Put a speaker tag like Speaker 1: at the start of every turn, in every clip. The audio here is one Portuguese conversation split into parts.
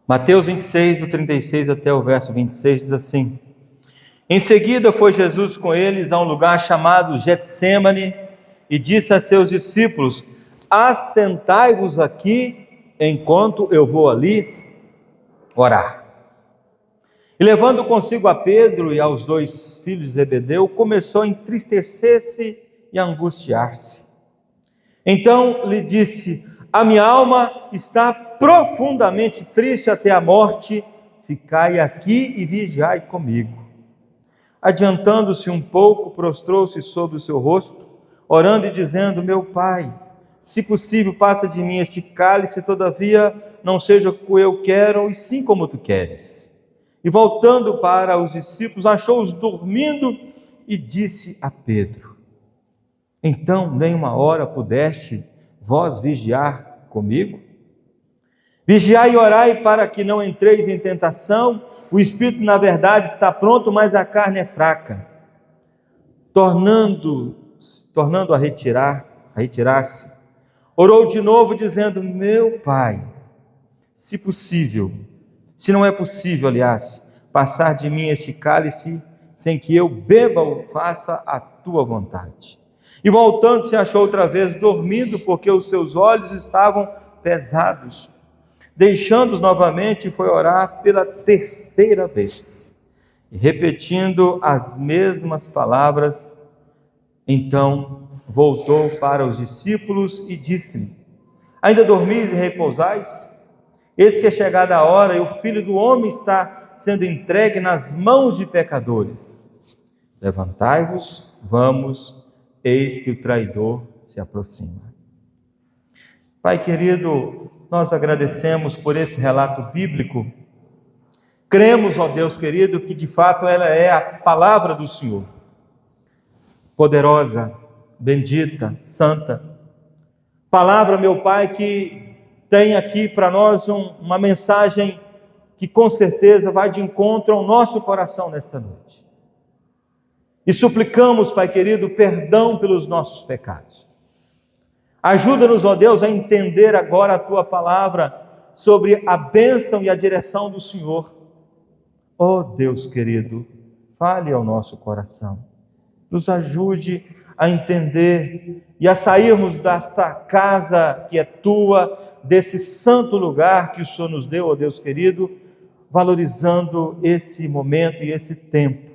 Speaker 1: Mateus 26, do 36 até o verso 26, diz assim: Em seguida foi Jesus com eles a um lugar chamado Getsêmani e disse a seus discípulos: Assentai-vos aqui enquanto eu vou ali orar. E levando consigo a Pedro e aos 2 filhos de Zebedeu, começou a entristecer-se e a angustiar-se. Então lhe disse: A minha alma está profundamente triste até a morte, ficai aqui e vigiai comigo. Adiantando-se um pouco, prostrou-se sobre o seu rosto, orando e dizendo: Meu Pai, se possível, passa de mim este cálice, todavia não seja o que eu quero, e sim como tu queres. E voltando para os discípulos, achou-os dormindo e disse a Pedro: Então nem uma hora pudeste vós vigiar comigo? Vigiai e orai para que não entreis em tentação. O espírito, na verdade, está pronto, mas a carne é fraca. Tornando a retirar-se, orou de novo, dizendo: Meu Pai, se possível, se não é possível, aliás, passar de mim este cálice, sem que eu beba-o, faça a tua vontade. E voltando-se, achou outra vez dormindo, porque os seus olhos estavam pesados. Deixando-os novamente, foi orar pela 3ª vez, e repetindo as mesmas palavras, então voltou para os discípulos e disse: Ainda dormis e repousais? Eis que é chegada a hora, e o Filho do Homem está sendo entregue nas mãos de pecadores. Levantai-vos, vamos, eis que o traidor se aproxima. Pai querido, nós agradecemos por esse relato bíblico. Cremos, ó Deus querido, que de fato ela é a palavra do Senhor, poderosa, bendita, santa. Palavra, meu Pai, que tem aqui para nós uma mensagem que com certeza vai de encontro ao nosso coração nesta noite. E suplicamos, Pai querido, perdão pelos nossos pecados. Ajuda-nos, ó Deus, a entender agora a Tua palavra sobre a bênção e a direção do Senhor. Ó Deus querido, fale ao nosso coração. Nos ajude a entender e a sairmos desta casa que é Tua, desse santo lugar que o Senhor nos deu, ó Deus querido, valorizando esse momento e esse tempo.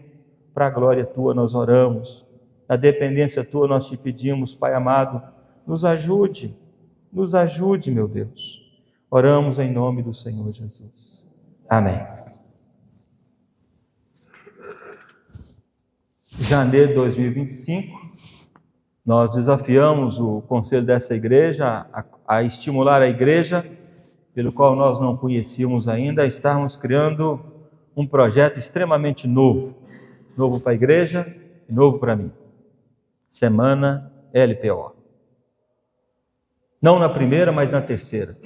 Speaker 1: Para a glória Tua nós oramos, na dependência Tua nós te pedimos, Pai amado, nos ajude, meu Deus. Oramos em nome do Senhor Jesus. Amém. Janeiro de 2025, nós desafiamos o conselho dessa igreja a estimular a igreja, pelo qual nós não conhecíamos ainda, a estarmos criando um projeto extremamente novo para a igreja e novo para mim. Semana LPO. Não na primeira, mas na 3ª.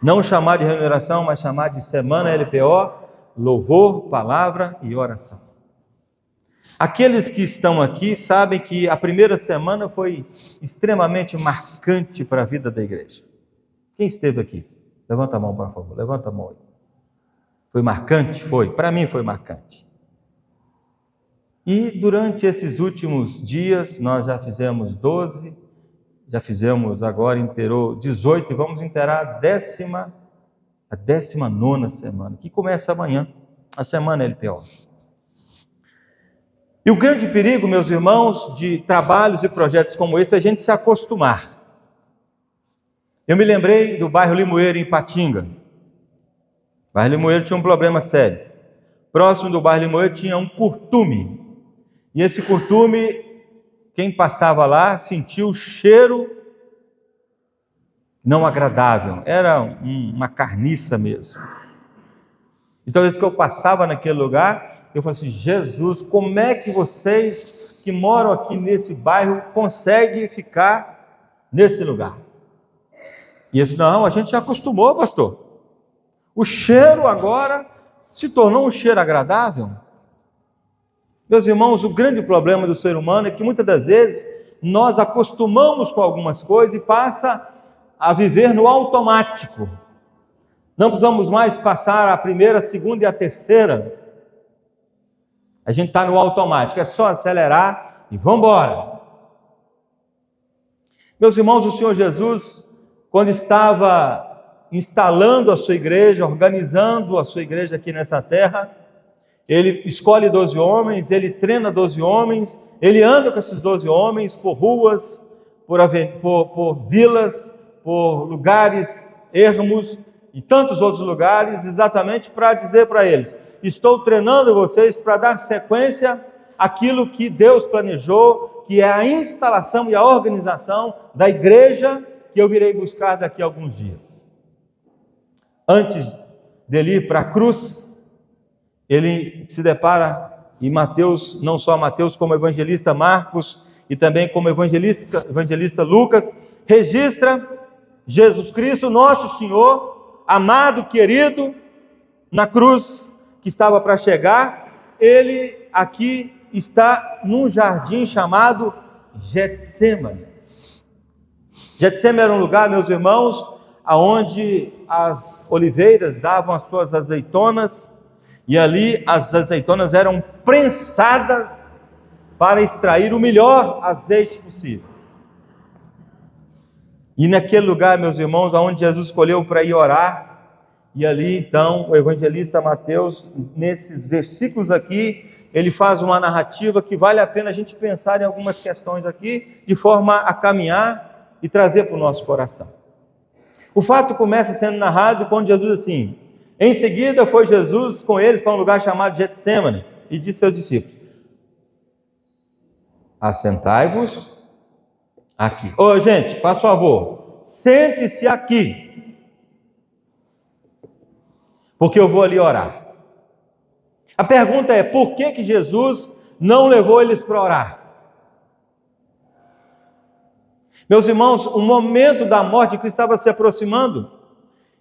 Speaker 1: Não chamar de remuneração, mas chamar de Semana LPO, louvor, palavra e oração. Aqueles que estão aqui sabem que a primeira semana foi extremamente marcante para a vida da igreja. Quem esteve aqui? Levanta a mão, por favor. Levanta a mão aí. Foi marcante? Foi. Para mim foi marcante. E durante esses últimos dias, nós já fizemos 12, já fizemos agora, inteirou 18, e vamos inteirar a 19ª semana, que começa amanhã, a Semana LPO. E o grande perigo, meus irmãos, de trabalhos e projetos como esse, é a gente se acostumar. Eu me lembrei do bairro Limoeiro, em Ipatinga. O bairro Limoeiro tinha um problema sério. Próximo do bairro Limoeiro tinha um curtume. E esse curtume, quem passava lá sentiu o cheiro não agradável. Era uma carniça mesmo. Então, às vezes que eu passava naquele lugar, eu falei assim: Jesus, como é que vocês que moram aqui nesse bairro conseguem ficar nesse lugar? E eu disse: não, a gente já acostumou, pastor. O cheiro agora se tornou um cheiro agradável. Meus irmãos, o grande problema do ser humano é que muitas das vezes nós acostumamos com algumas coisas e passa a viver no automático. Não precisamos mais passar a primeira, a segunda e a terceira. A gente está no automático, é só acelerar e vamos embora. Meus irmãos, o Senhor Jesus, quando estava instalando a sua igreja, organizando a sua igreja aqui nessa terra, ele escolhe 12 homens, ele treina 12 homens, ele anda com esses 12 homens por ruas, por vilas, por lugares ermos e tantos outros lugares, exatamente para dizer para eles: estou treinando vocês para dar sequência àquilo que Deus planejou, que é a instalação e a organização da igreja que eu virei buscar daqui a alguns dias. Antes dele ir para a cruz, ele se depara, e Mateus, não só Mateus, como evangelista Marcos e também como evangelista Lucas, registra Jesus Cristo, nosso Senhor, amado, querido, na cruz que estava para chegar. Ele aqui está num jardim chamado Getsêmani. Getsêmani era um lugar, meus irmãos, aonde as oliveiras davam as suas azeitonas, e ali as azeitonas eram prensadas para extrair o melhor azeite possível. E naquele lugar, meus irmãos, aonde Jesus escolheu para ir orar, e ali então o evangelista Mateus, nesses versículos aqui, ele faz uma narrativa que vale a pena a gente pensar em algumas questões aqui, de forma a caminhar e trazer para o nosso coração. O fato começa sendo narrado quando Jesus assim: em seguida foi Jesus com eles para um lugar chamado Getsêmani e disse aos discípulos: assentai-vos aqui. Ô gente, faz favor, sente-se aqui, porque eu vou ali orar. A pergunta é: por que Jesus não levou eles para orar? Meus irmãos, o momento da morte de Cristo estava se aproximando,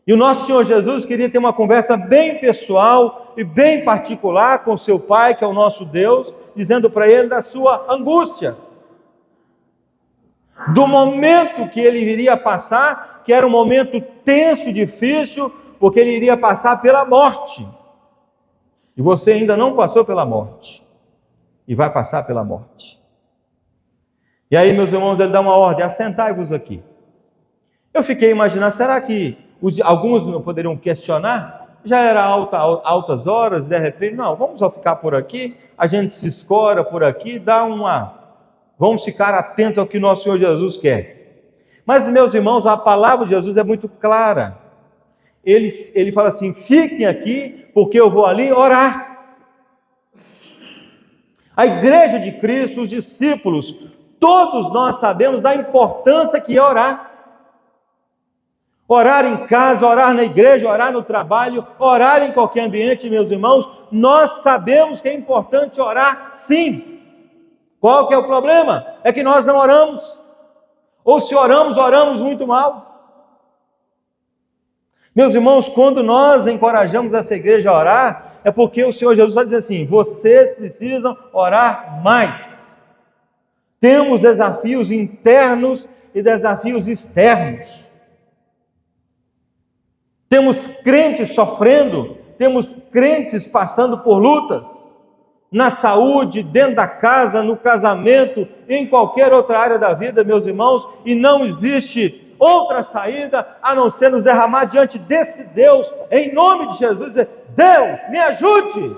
Speaker 1: e o nosso Senhor Jesus queria ter uma conversa bem pessoal e bem particular com seu Pai, que é o nosso Deus, dizendo para ele da sua angústia, do momento que ele iria passar, que era um momento tenso e difícil, porque ele iria passar pela morte. E você ainda não passou pela morte, e vai passar pela morte. E aí, meus irmãos, ele dá uma ordem: assentai-vos aqui. Eu fiquei imaginando, será que alguns não poderiam questionar? Já era altas horas, de repente, não, vamos só ficar por aqui, a gente se escora por aqui, vamos ficar atentos ao que nosso Senhor Jesus quer. Mas, meus irmãos, a palavra de Jesus é muito clara. Ele fala assim: fiquem aqui, porque eu vou ali orar. A igreja de Cristo, os discípulos, todos nós sabemos da importância que é orar. Orar em casa, orar na igreja, orar no trabalho, orar em qualquer ambiente, meus irmãos, nós sabemos que é importante orar, sim. Qual que é o problema? É que nós não oramos. Ou se oramos, oramos muito mal. Meus irmãos, quando nós encorajamos essa igreja a orar, é porque o Senhor Jesus está dizendo assim: vocês precisam orar mais. Temos desafios internos e desafios externos. Temos crentes sofrendo, temos crentes passando por lutas, na saúde, dentro da casa, no casamento, em qualquer outra área da vida, meus irmãos, e não existe outra saída a não ser nos derramar diante desse Deus, em nome de Jesus, dizer: Deus, me ajude,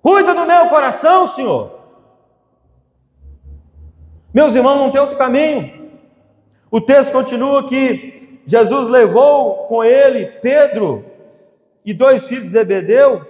Speaker 1: cuida do meu coração, Senhor. Meus irmãos, não tem outro caminho. O texto continua que Jesus levou com ele Pedro e 2 filhos de Zebedeu.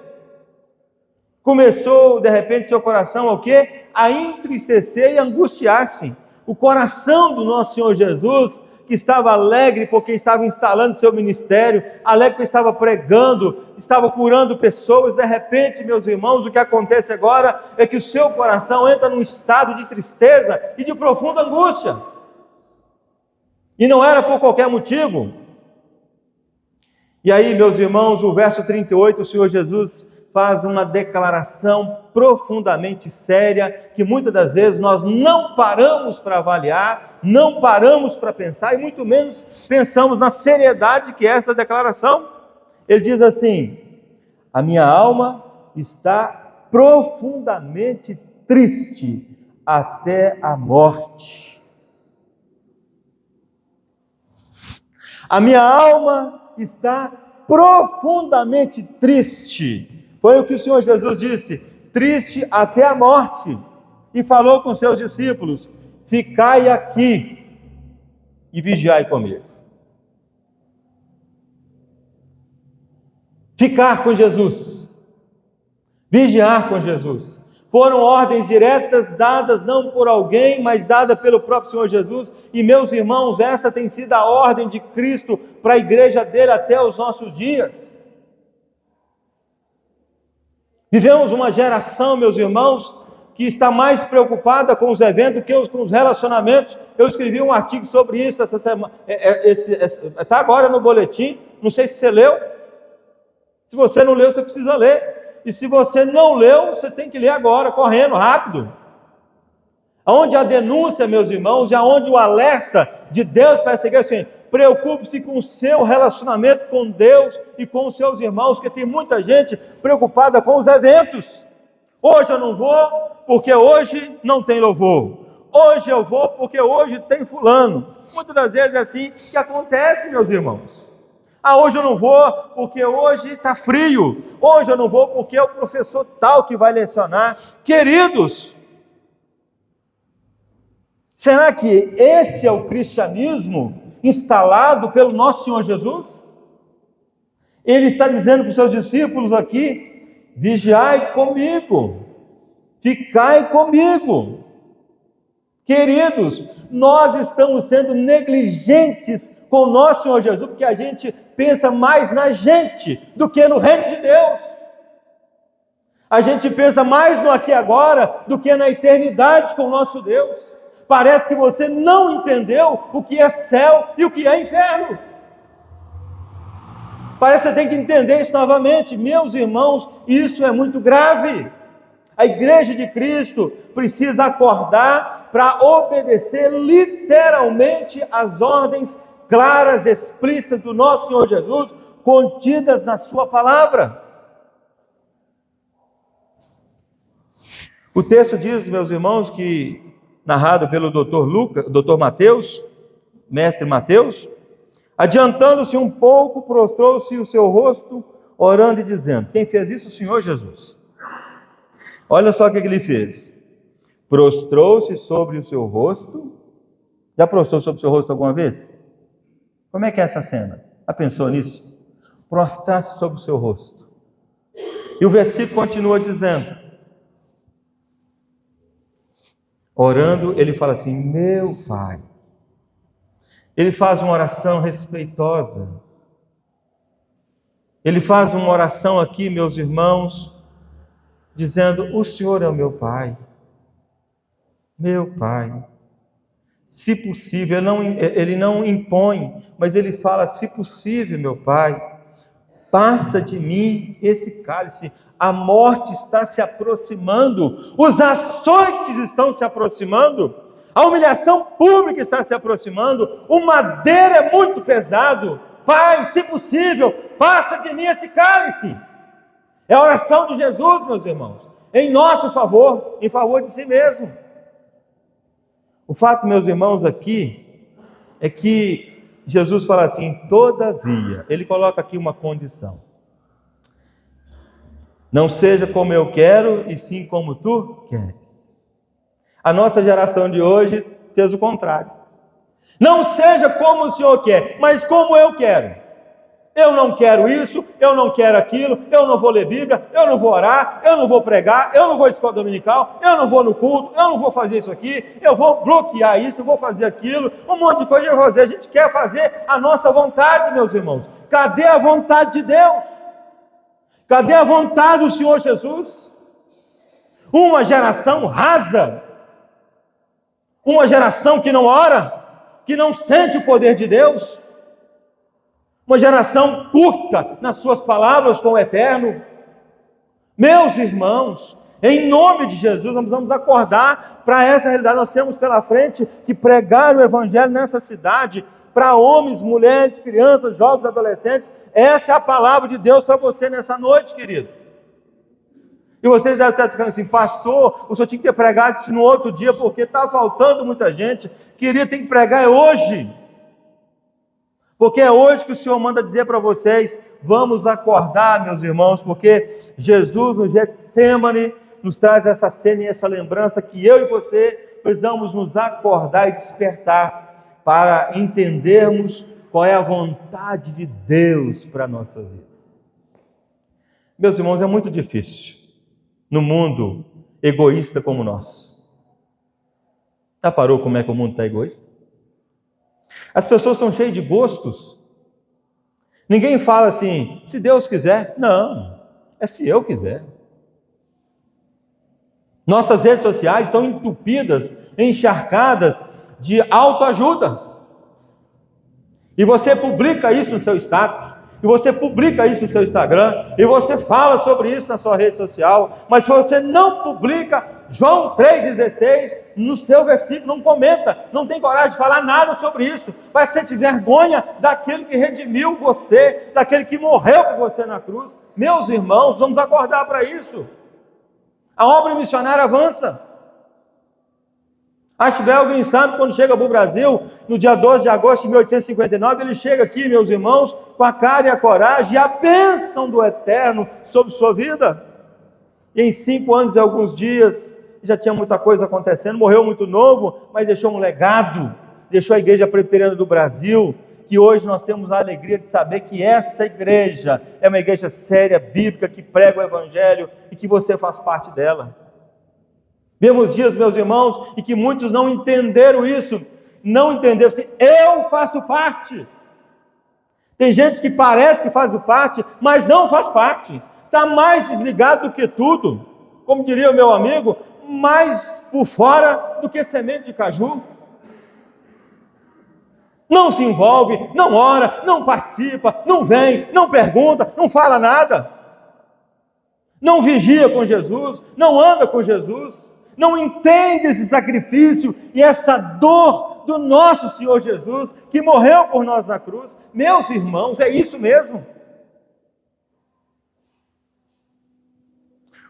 Speaker 1: Começou, de repente, seu coração o quê? A entristecer e angustiar-se. O coração do nosso Senhor Jesus, que estava alegre porque estava instalando seu ministério, alegre porque estava pregando, estava curando pessoas. De repente, meus irmãos, o que acontece agora é que o seu coração entra num estado de tristeza e de profunda angústia. E não era por qualquer motivo. E aí, meus irmãos, o verso 38, o Senhor Jesus faz uma declaração profundamente séria, que muitas das vezes nós não paramos para avaliar, não paramos para pensar, e muito menos pensamos na seriedade que é essa declaração. Ele diz assim: a minha alma está profundamente triste até a morte. A minha alma está profundamente triste. Foi o que o Senhor Jesus disse, triste até a morte. E falou com seus discípulos: ficai aqui e vigiai comigo. Ficar com Jesus, vigiar com Jesus, foram ordens diretas dadas não por alguém, mas dadas pelo próprio Senhor Jesus. E meus irmãos, essa tem sido a ordem de Cristo para a igreja dele até os nossos dias. Vivemos uma geração, meus irmãos, que está mais preocupada com os eventos do que com os relacionamentos. Eu escrevi um artigo sobre isso essa semana, está agora no boletim, não sei se você leu. Se você não leu, você precisa ler. E se você não leu, você tem que ler agora, correndo, rápido. Onde a denúncia, meus irmãos, e aonde o alerta de Deus para essa igreja, assim, preocupe-se com o seu relacionamento com Deus e com os seus irmãos, porque tem muita gente preocupada com os eventos. Hoje eu não vou, porque hoje não tem louvor. Hoje eu vou, porque hoje tem fulano. Muitas das vezes é assim que acontece, meus irmãos. Hoje eu não vou porque hoje está frio. Hoje eu não vou porque é o professor tal que vai lecionar. Queridos, será que esse é o cristianismo instalado pelo nosso Senhor Jesus? Ele está dizendo para os seus discípulos aqui: vigiai comigo, ficai comigo. Queridos, nós estamos sendo negligentes com o nosso Senhor Jesus, porque a gente pensa mais na gente do que no reino de Deus. A gente pensa mais no aqui e agora do que na eternidade com o nosso Deus. Parece que você não entendeu o que é céu e o que é inferno. Parece que você tem que entender isso novamente. Meus irmãos, isso é muito grave. A igreja de Cristo precisa acordar para obedecer literalmente às ordens claras, explícitas do nosso Senhor Jesus, contidas na sua palavra. O texto diz, meus irmãos, que, narrado pelo Dr. Mateus, mestre Mateus, adiantando-se um pouco, prostrou-se o seu rosto, orando e dizendo: quem fez isso? O Senhor Jesus. Olha só o que ele fez. Prostrou-se sobre o seu rosto. Já prostrou sobre o seu rosto alguma vez? Como é que é essa cena? Já pensou nisso? Prostrar-se sobre o seu rosto. E o versículo continua dizendo, orando, ele fala assim: meu Pai. Ele faz uma oração respeitosa. Ele faz uma oração aqui, meus irmãos, dizendo: o Senhor é o meu Pai. Meu Pai. Se possível, ele não impõe, mas ele fala: se possível, meu Pai, passa de mim esse cálice. A morte está se aproximando, os açoites estão se aproximando, a humilhação pública está se aproximando, o madeiro é muito pesado. Pai, se possível, passa de mim esse cálice. É a oração de Jesus, meus irmãos, em nosso favor, em favor de si mesmo. O fato, meus irmãos, aqui, é que Jesus fala assim: todavia, ele coloca aqui uma condição. Não seja como eu quero, e sim como tu queres. A nossa geração de hoje fez o contrário. Não seja como o Senhor quer, mas como eu quero. Eu não quero isso, eu não quero aquilo, eu não vou ler Bíblia, eu não vou orar, eu não vou pregar, eu não vou à escola dominical, eu não vou no culto, eu não vou fazer isso aqui, eu vou bloquear isso, eu vou fazer aquilo, um monte de coisa eu vou fazer. A gente quer fazer a nossa vontade, meus irmãos. Cadê a vontade de Deus? Cadê a vontade do Senhor Jesus? Uma geração rasa, uma geração que não ora, que não sente o poder de Deus, uma geração curta nas suas palavras com o Eterno, Meus irmãos, em nome de Jesus, nós vamos acordar para essa realidade. Nós temos pela frente que pregar o Evangelho nessa cidade, para homens, mulheres, crianças, jovens, adolescentes. Essa é a palavra de Deus para você nessa noite, querido. E vocês devem estar dizendo assim: pastor, o senhor tinha que ter pregado isso no outro dia, porque está faltando muita gente. Querido, tem que pregar hoje. Porque é hoje que o Senhor manda dizer para vocês: vamos acordar, meus irmãos, porque Jesus no Getsêmani nos traz essa cena e essa lembrança que eu e você precisamos nos acordar e despertar para entendermos qual é a vontade de Deus para a nossa vida. Meus irmãos, é muito difícil no mundo egoísta como o nosso. Já parou como é que o mundo está egoísta? As pessoas são cheias de gostos. Ninguém fala assim: se Deus quiser. Não, é se eu quiser. Nossas redes sociais estão entupidas, encharcadas de autoajuda. E você publica isso no seu status, e você publica isso no seu Instagram, e você fala sobre isso na sua rede social, mas se você não publica João 3,16 no seu versículo, não comenta, não tem coragem de falar nada sobre isso, vai sentir vergonha daquele que redimiu você, daquele que morreu por você na cruz. Meus irmãos, vamos acordar para isso. A obra missionária avança. Ashwell sabe, quando chega para o Brasil, no dia 12 de agosto de 1859, ele chega aqui, meus irmãos, com a cara e a coragem e a bênção do Eterno sobre sua vida. E em 5 anos e alguns dias, já tinha muita coisa acontecendo, morreu muito novo, mas deixou um legado, deixou a Igreja Presbiteriana do Brasil, que hoje nós temos a alegria de saber que essa igreja é uma igreja séria, bíblica, que prega o Evangelho e que você faz parte dela. Vemos dias, meus irmãos, e que muitos não entenderam isso, não entenderam assim: eu faço parte. Tem gente que parece que faz parte, mas não faz parte. Está mais desligado do que tudo, como diria o meu amigo, mais por fora do que semente de caju. Não se envolve, não ora, não participa, não vem, não pergunta, não fala nada. Não vigia com Jesus, não anda com Jesus, não entende esse sacrifício e essa dor do nosso Senhor Jesus, que morreu por nós na cruz. Meus irmãos, é isso mesmo.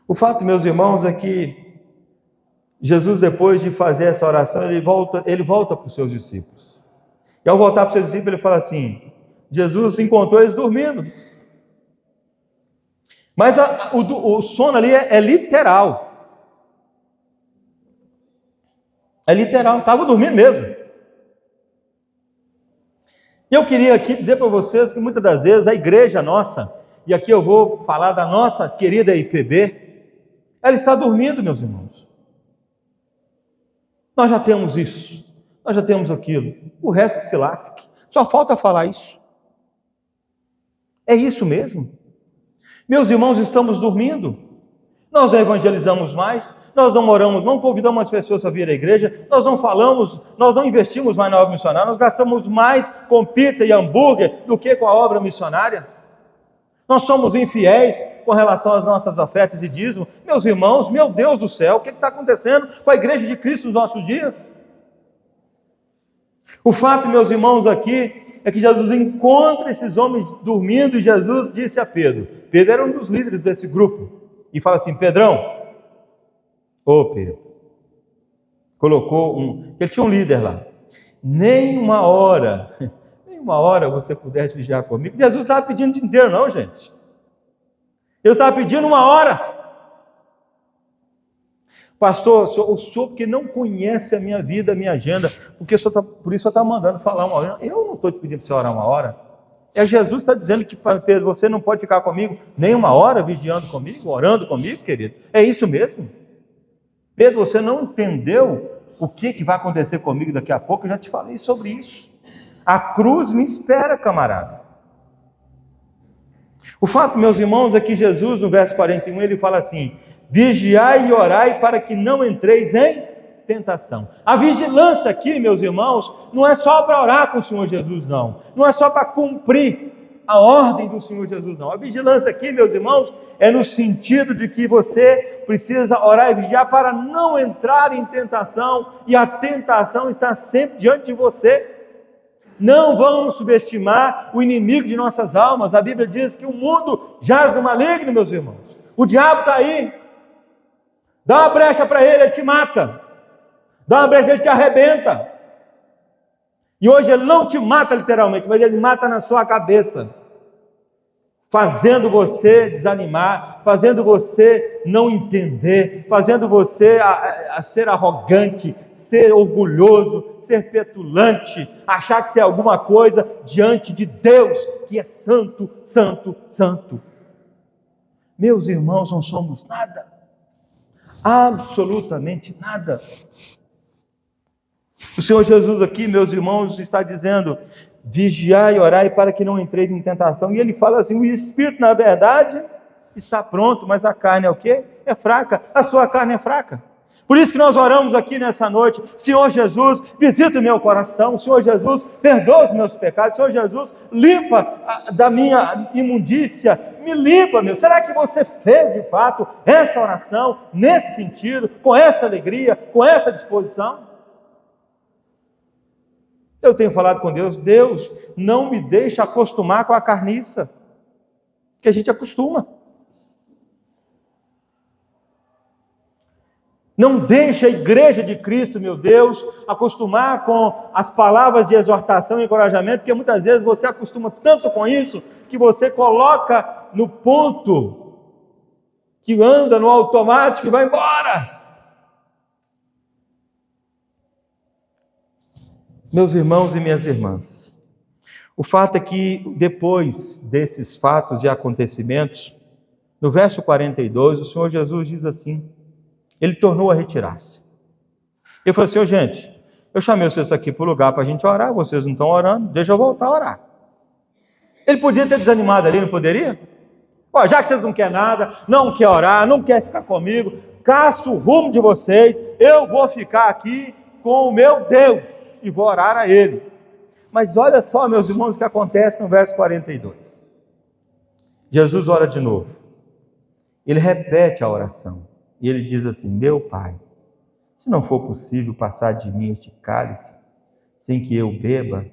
Speaker 1: O fato, meus irmãos, é que Jesus, depois de fazer essa oração, ele volta para os seus discípulos. E ao voltar para os seus discípulos, ele fala assim: Jesus encontrou eles dormindo. Mas o sono ali é literal. É literal, estava dormindo mesmo. E eu queria aqui dizer para vocês que muitas das vezes a igreja nossa, e aqui eu vou falar da nossa querida IPB, ela está dormindo, meus irmãos. Nós já temos isso, nós já temos aquilo, o resto que se lasque. Só falta falar isso. É isso mesmo. Meus irmãos, estamos dormindo. Nós não evangelizamos mais, nós não oramos, não convidamos as pessoas a vir à igreja, nós não falamos, nós não investimos mais na obra missionária, nós gastamos mais com pizza e hambúrguer do que com a obra missionária. Nós somos infiéis com relação às nossas ofertas e dízimos. Meus irmãos, meu Deus do céu, o que está acontecendo com a igreja de Cristo nos nossos dias? O fato, meus irmãos, aqui é que Jesus encontra esses homens dormindo e Jesus disse a Pedro. Pedro era um dos líderes desse grupo. E fala assim: Pedrão, Pedro, ele tinha um líder lá, nem uma hora você pudesse vigiar comigo. Jesus estava pedindo o dia inteiro, não, gente. Eu estava pedindo 1 hora. Pastor, o senhor porque não conhece a minha vida, a minha agenda, porque por isso eu estava mandando falar 1 hora. Eu não estou te pedindo para você orar 1 hora. É Jesus está dizendo que, Pedro, você não pode ficar comigo nem 1 hora vigiando comigo, orando comigo, querido. É isso mesmo. Pedro, você não entendeu o que vai acontecer comigo daqui a pouco? Eu já te falei sobre isso. A cruz me espera, camarada. O fato, meus irmãos, é que Jesus, no verso 41, ele fala assim: vigiai e orai para que não entreis em tentação. A vigilância aqui, meus irmãos, não é só para orar com o Senhor Jesus, não. Não é só para cumprir a ordem do Senhor Jesus, não. A vigilância aqui, meus irmãos, é no sentido de que você precisa orar e vigiar para não entrar em tentação, e a tentação está sempre diante de você. Não vamos subestimar o inimigo de nossas almas. A Bíblia diz que o mundo jaz no maligno, meus irmãos. O diabo está aí. Dá uma brecha para ele te mata. Dá uma brecha, ele te arrebenta. E hoje ele não te mata literalmente, mas ele mata na sua cabeça, fazendo você desanimar, fazendo você não entender, fazendo você a ser arrogante, ser orgulhoso, ser petulante, achar que você é alguma coisa diante de Deus, que é santo, santo, santo. Meus irmãos, não somos nada, absolutamente nada. O Senhor Jesus aqui, meus irmãos, está dizendo: vigiai e orai para que não entreis em tentação. E ele fala assim: o espírito, na verdade, está pronto, mas a carne é o quê? É fraca. A sua carne é fraca. Por isso que nós oramos aqui nessa noite: Senhor Jesus, visita o meu coração. Senhor Jesus, perdoa os meus pecados. Senhor Jesus, limpa da minha imundícia. Me limpa, meu. Será que você fez de fato essa oração nesse sentido, com essa alegria, com essa disposição? Eu tenho falado com Deus: Deus, não me deixa acostumar com a carniça, que a gente acostuma. Não deixa a igreja de Cristo, meu Deus, acostumar com as palavras de exortação e encorajamento, porque muitas vezes você acostuma tanto com isso, que você coloca no ponto, que anda no automático e vai embora. Meus irmãos e minhas irmãs, o fato é que depois desses fatos e acontecimentos, no verso 42, o Senhor Jesus diz assim, ele tornou a retirar-se. Ele falou assim: gente, eu chamei vocês aqui para o lugar para a gente orar, vocês não estão orando, deixa eu voltar a orar. Ele podia ter desanimado ali, não poderia? Já que vocês não querem nada, não querem orar, não querem ficar comigo, caço o rumo de vocês, eu vou ficar aqui com o meu Deus e vou orar a Ele. Mas olha só, meus irmãos, o que acontece no verso 42. Jesus ora de novo. Ele repete a oração. E ele diz assim: meu Pai, se não for possível passar de mim este cálice, sem que eu beba,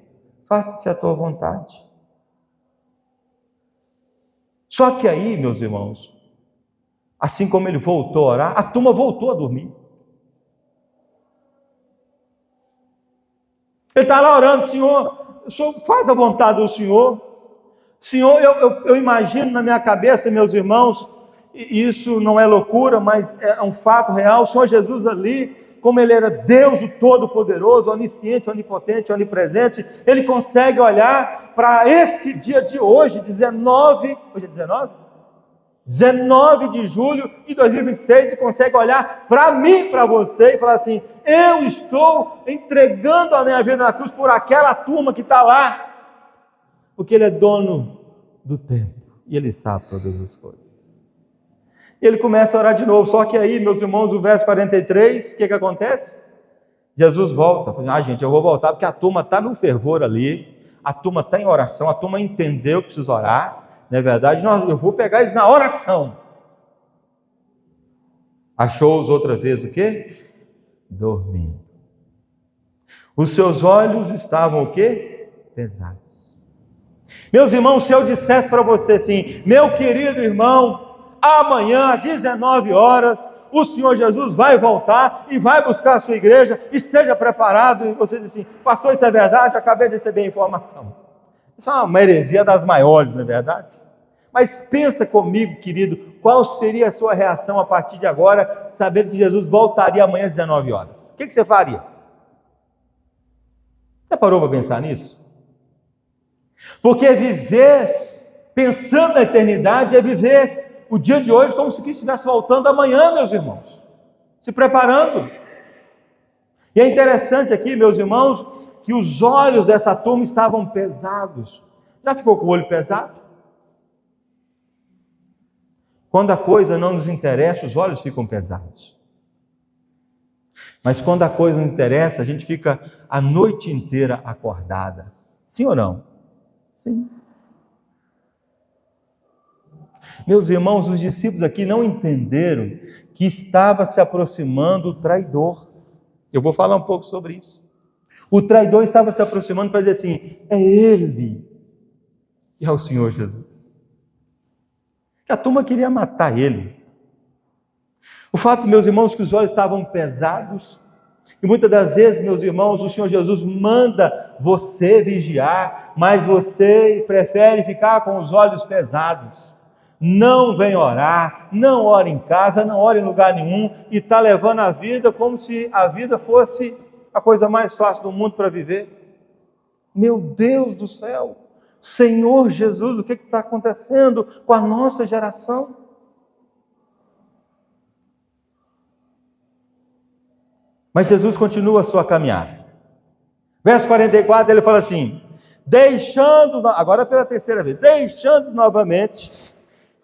Speaker 1: faça-se a tua vontade. Só que aí, meus irmãos, assim como ele voltou a orar, a turma voltou a dormir. Ele está lá orando: Senhor, o Senhor faz a vontade do Senhor. Senhor, eu imagino na minha cabeça, meus irmãos, e isso não é loucura, mas é um fato real, o Senhor Jesus ali, como ele era Deus o Todo-Poderoso, onisciente, onipotente, onipresente, ele consegue olhar para esse dia de hoje, 19 de julho de 2026, e consegue olhar para mim, para você, e falar assim: eu estou entregando a minha vida na cruz por aquela turma que está lá, porque ele é dono do tempo, e ele sabe todas as coisas. Ele começa a orar de novo, só que aí, meus irmãos, o verso 43, o que acontece? Jesus volta, gente, eu vou voltar, porque a turma está no fervor ali, a turma está em oração, a turma entendeu que precisa orar, não é verdade? Eu vou pegar eles na oração. Achou-os outra vez o quê? Dormindo. Os seus olhos estavam o quê? Pesados. Meus irmãos, se eu dissesse para você assim: meu querido irmão, amanhã, às 19 horas, o Senhor Jesus vai voltar e vai buscar a sua igreja, esteja preparado. E você diz assim: pastor, isso é verdade? Eu acabei de receber a informação. Isso é uma heresia das maiores, não é verdade? Mas pensa comigo, querido, qual seria a sua reação a partir de agora, sabendo que Jesus voltaria amanhã às 19 horas? O que você faria? Você parou para pensar nisso? Porque viver pensando na eternidade é viver o dia de hoje como se Cristo estivesse voltando amanhã, meus irmãos, se preparando. E é interessante aqui, meus irmãos, que os olhos dessa turma estavam pesados. Já ficou com o olho pesado? Quando a coisa não nos interessa, os olhos ficam pesados. Mas quando a coisa não interessa, a gente fica a noite inteira acordada. Sim ou não? Sim. Meus irmãos, os discípulos aqui não entenderam que estava se aproximando o traidor. Eu vou falar um pouco sobre isso. O traidor estava se aproximando para dizer assim: é ele, e é o Senhor Jesus. A turma queria matar ele. O fato, meus irmãos, que os olhos estavam pesados, e muitas das vezes, meus irmãos, o Senhor Jesus manda você vigiar, mas você prefere ficar com os olhos pesados. Não vem orar, não ora em casa, não ora em lugar nenhum, e está levando a vida como se a vida fosse a coisa mais fácil do mundo para viver. Meu Deus do céu, Senhor Jesus, o que está acontecendo com a nossa geração? Mas Jesus continua a sua caminhada. Verso 44, ele fala assim: deixando, agora pela terceira vez, deixando novamente,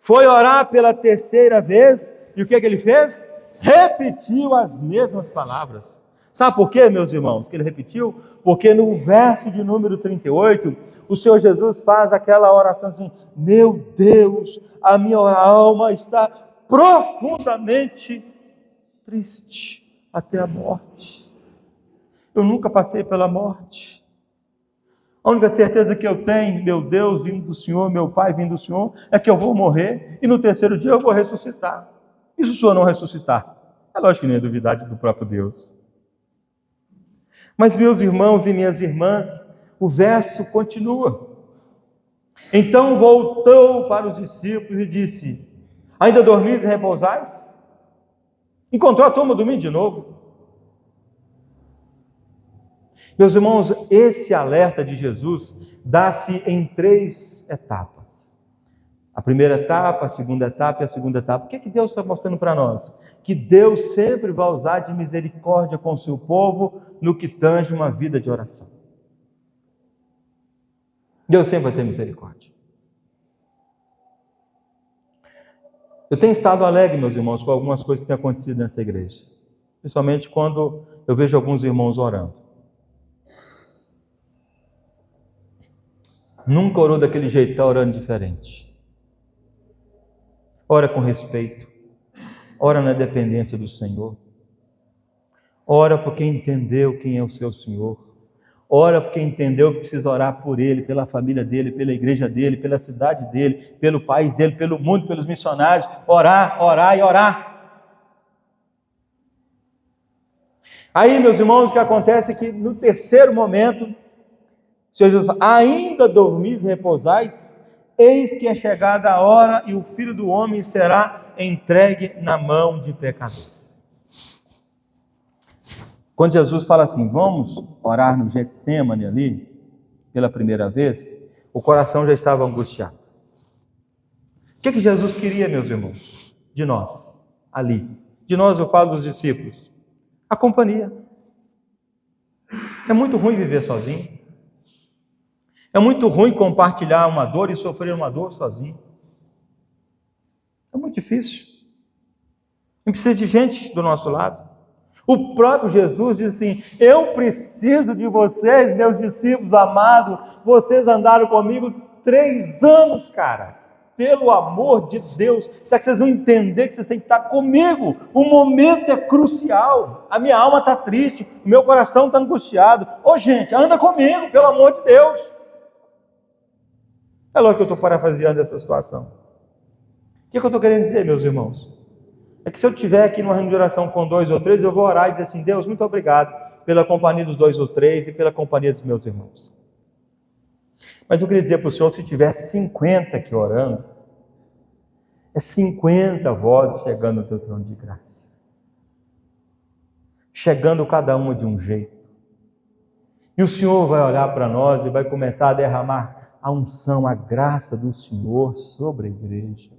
Speaker 1: foi orar pela terceira vez, e o que ele fez? Repetiu as mesmas palavras. Sabe por quê, meus irmãos, que ele repetiu? Porque no verso de número 38, o Senhor Jesus faz aquela oração assim: meu Deus, a minha alma está profundamente triste até a morte. Eu nunca passei pela morte. A única certeza que eu tenho, meu Deus vindo do Senhor, meu Pai vindo do Senhor, é que eu vou morrer e no terceiro dia eu vou ressuscitar. E se o Senhor não ressuscitar? É lógico que nem é duvidar do próprio Deus. Mas, meus irmãos e minhas irmãs, o verso continua. Então voltou para os discípulos e disse: ainda dormis e repousais? Encontrou a turma dormindo de novo. Meus irmãos, esse alerta de Jesus dá-se em 3 etapas. A primeira etapa, a segunda etapa e a segunda etapa. O que é que Deus está mostrando para nós? Que Deus sempre vai usar de misericórdia com o seu povo no que tange uma vida de oração. Deus sempre vai ter misericórdia. Eu tenho estado alegre, meus irmãos, com algumas coisas que têm acontecido nessa igreja. Principalmente quando eu vejo alguns irmãos orando. Nunca orou daquele jeito, está orando diferente. Ora com respeito. Ora na dependência do Senhor. Ora porque entendeu quem é o seu Senhor. Ora porque entendeu que precisa orar por ele, pela família dele, pela igreja dele, pela cidade dele, pelo país dele, pelo mundo, pelos missionários. Orar, orar e orar. Aí, meus irmãos, o que acontece é que no terceiro momento, o Senhor Jesus fala: ainda dormis e repousais? Eis que é chegada a hora e o Filho do Homem será entregue na mão de pecadores. Quando Jesus fala assim: vamos orar no Getsêmani ali, pela primeira vez, o coração já estava angustiado. O que Jesus queria, meus irmãos? De nós, ali. De nós, eu falo dos discípulos. A companhia. É muito ruim viver sozinho. É muito ruim compartilhar uma dor e sofrer uma dor sozinho. É muito difícil. A gente precisa de gente do nosso lado. O próprio Jesus diz assim: eu preciso de vocês, meus discípulos amados. Vocês andaram comigo 3 anos, cara. Pelo amor de Deus. Será que vocês vão entender que vocês têm que estar comigo? O momento é crucial. A minha alma está triste, o meu coração está angustiado. Ô gente, anda comigo, pelo amor de Deus. É lógico que eu estou parafraseando essa situação. O que eu estou querendo dizer, meus irmãos? É que se eu estiver aqui numa reunião de oração com 2 ou 3, eu vou orar e dizer assim: Deus, muito obrigado pela companhia dos 2 ou 3 e pela companhia dos meus irmãos. Mas eu queria dizer para o Senhor que se tiver 50 aqui orando, é 50 vozes chegando no teu trono de graça. Chegando cada uma de um jeito. E o Senhor vai olhar para nós e vai começar a derramar a unção, a graça do Senhor sobre a igreja.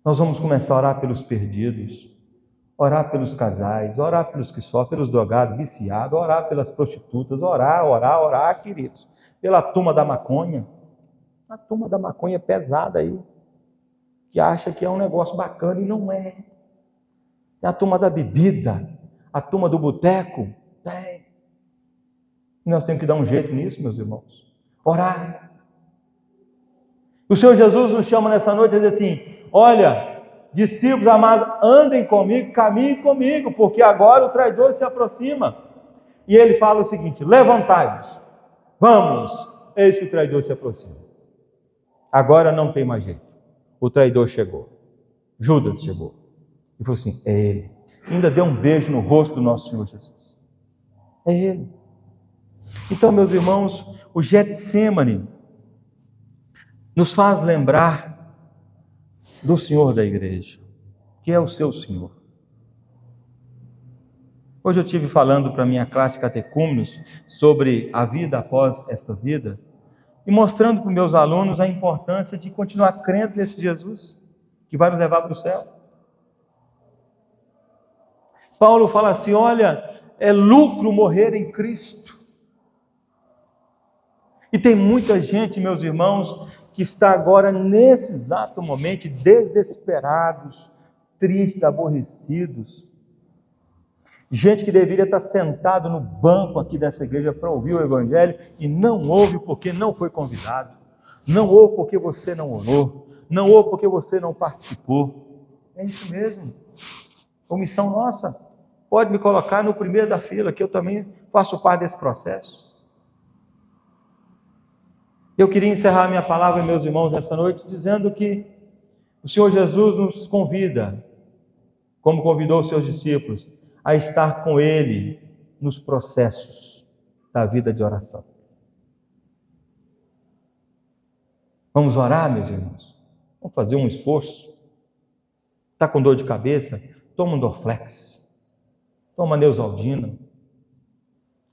Speaker 1: Nós vamos começar a orar pelos perdidos, orar pelos casais, orar pelos que sofrem, pelos drogados, viciados, orar pelas prostitutas, orar, queridos, pela turma da maconha. A turma da maconha pesada aí, que acha que é um negócio bacana e não é. É a turma da bebida, a turma do boteco. E nós temos que dar um jeito nisso, meus irmãos. Orar. O Senhor Jesus nos chama nessa noite e diz assim: olha, discípulos amados, andem comigo, caminhem comigo, porque agora o traidor se aproxima. E ele fala o seguinte: levantai-vos, vamos, eis que o traidor se aproxima. Agora não tem mais jeito, o traidor chegou, Judas chegou, e falou assim: é ele. Ainda deu um beijo no rosto do nosso Senhor Jesus. É ele. Então, meus irmãos, o Getsêmani nos faz lembrar do Senhor da igreja, que é o seu Senhor. Hoje eu estive falando para a minha classe catecúmenos sobre a vida após esta vida e mostrando para os meus alunos a importância de continuar crendo nesse Jesus que vai nos levar para o céu. Paulo fala assim: olha, é lucro morrer em Cristo. E tem muita gente, meus irmãos, que está agora, nesse exato momento, desesperados, tristes, aborrecidos. Gente que deveria estar sentado no banco aqui dessa igreja para ouvir o Evangelho e não ouve porque não foi convidado. Não ouve porque você não orou. Não ouve porque você não participou. É isso mesmo. Omissão nossa. Pode me colocar no primeiro da fila, que eu também faço parte desse processo. Eu queria encerrar minha palavra, meus irmãos, nesta noite, dizendo que o Senhor Jesus nos convida, como convidou os seus discípulos, a estar com Ele nos processos da vida de oração. Vamos orar, meus irmãos? Vamos fazer um esforço? Está com dor de cabeça? Toma um Dorflex. Toma Neosaldina.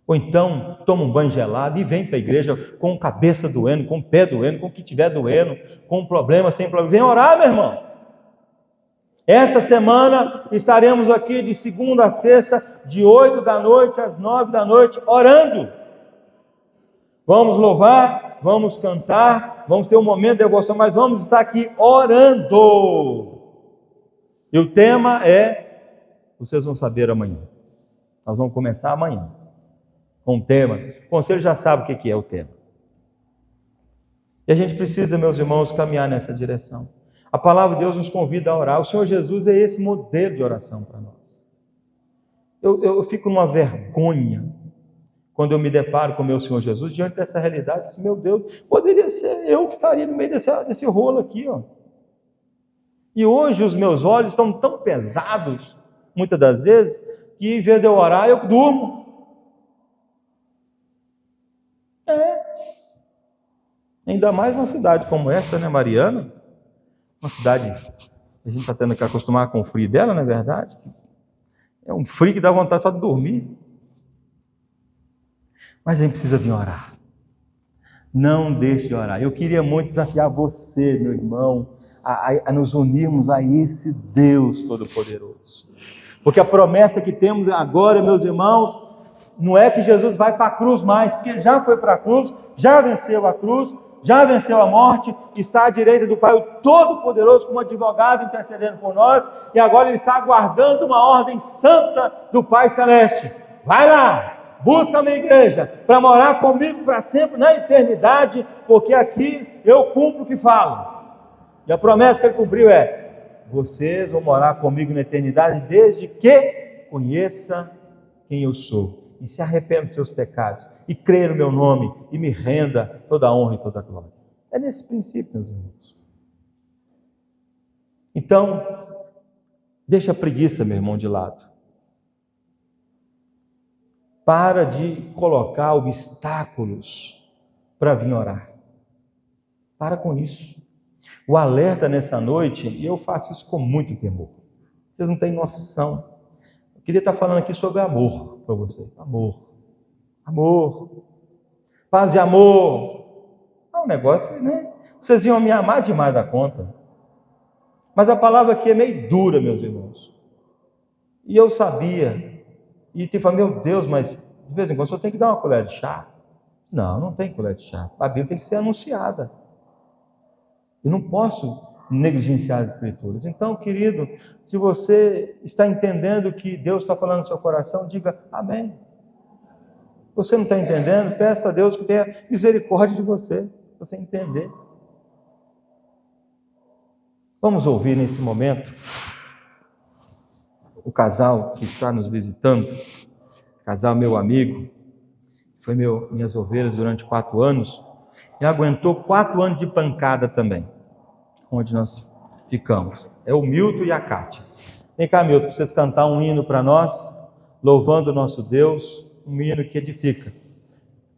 Speaker 1: Ou então, toma um banho gelado e vem para a igreja com a cabeça doendo, com o pé doendo, com o que estiver doendo, com um problema, sem problema. Vem orar, meu irmão. Essa semana estaremos aqui de segunda a sexta, de 8 da noite às 9 da noite, orando. Vamos louvar, vamos cantar, vamos ter um momento de devoção, mas vamos estar aqui orando. E o tema é, vocês vão saber amanhã. Nós vamos começar amanhã com o tema. O conselho já sabe o que é o tema. E a gente precisa, meus irmãos, caminhar nessa direção. A palavra de Deus nos convida a orar. O Senhor Jesus é esse modelo de oração para nós. Eu fico numa vergonha quando eu me deparo com o meu Senhor Jesus diante dessa realidade. Assim, meu Deus, poderia ser eu que estaria no meio desse rolo aqui, ó. E hoje os meus olhos estão tão pesados, muitas das vezes, que em vez de eu orar, eu durmo. Ainda mais numa cidade como essa, né, Mariana? Uma cidade, a gente está tendo que acostumar com o frio dela, não é verdade? É um frio que dá vontade só de dormir. Mas a gente precisa vir orar. Não deixe de orar. Eu queria muito desafiar você, meu irmão, a nos unirmos a esse Deus Todo-Poderoso. Porque a promessa que temos agora, meus irmãos, não é que Jesus vai para a cruz mais, porque ele já foi para a cruz, já venceu a cruz, já venceu a morte, está à direita do Pai, o Todo-Poderoso, como advogado intercedendo por nós, e agora ele está aguardando uma ordem santa do Pai Celeste. Vai lá, busca a minha igreja, para morar comigo para sempre, na eternidade, porque aqui eu cumpro o que falo. E a promessa que ele cumpriu é: vocês vão morar comigo na eternidade, desde que conheça quem eu sou, e se arrependa dos seus pecados, e creia no meu nome, e me renda toda a honra e toda a glória. É nesse princípio, meus irmãos. Então, deixa a preguiça, meu irmão, de lado. Para de colocar obstáculos para vir orar. Para com isso. O alerta nessa noite, e eu faço isso com muito temor. Vocês não têm noção. Eu queria estar falando aqui sobre amor para vocês. Amor. Amor. Paz e amor. É um negócio, né? Vocês iam me amar demais da conta. Mas a palavra aqui é meio dura, meus irmãos. E eu sabia. E te falei, meu Deus, mas de vez em quando só tem que dar uma colher de chá. Não, não tem colher de chá. A Bíblia tem que ser anunciada. Eu não posso negligenciar as Escrituras. Então, querido, se você está entendendo o que Deus está falando no seu coração, diga amém. Você não está entendendo? Peça a Deus que tenha misericórdia de você, para você entender. Vamos ouvir nesse momento o casal que está nos visitando, casal meu amigo, foi minhas ovelhas durante 4 anos, e aguentou 4 anos de pancada também, onde nós ficamos. É o Milton e a Cátia. Vem cá, Milton, para vocês cantar um hino para nós, louvando o nosso Deus, um hino que edifica.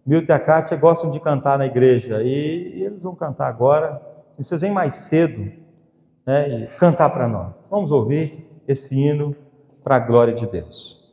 Speaker 1: Milton e a Cátia gostam de cantar na igreja, e eles vão cantar agora. Se vocês vêm mais cedo, né, e cantar para nós. Vamos ouvir esse hino para a glória de Deus.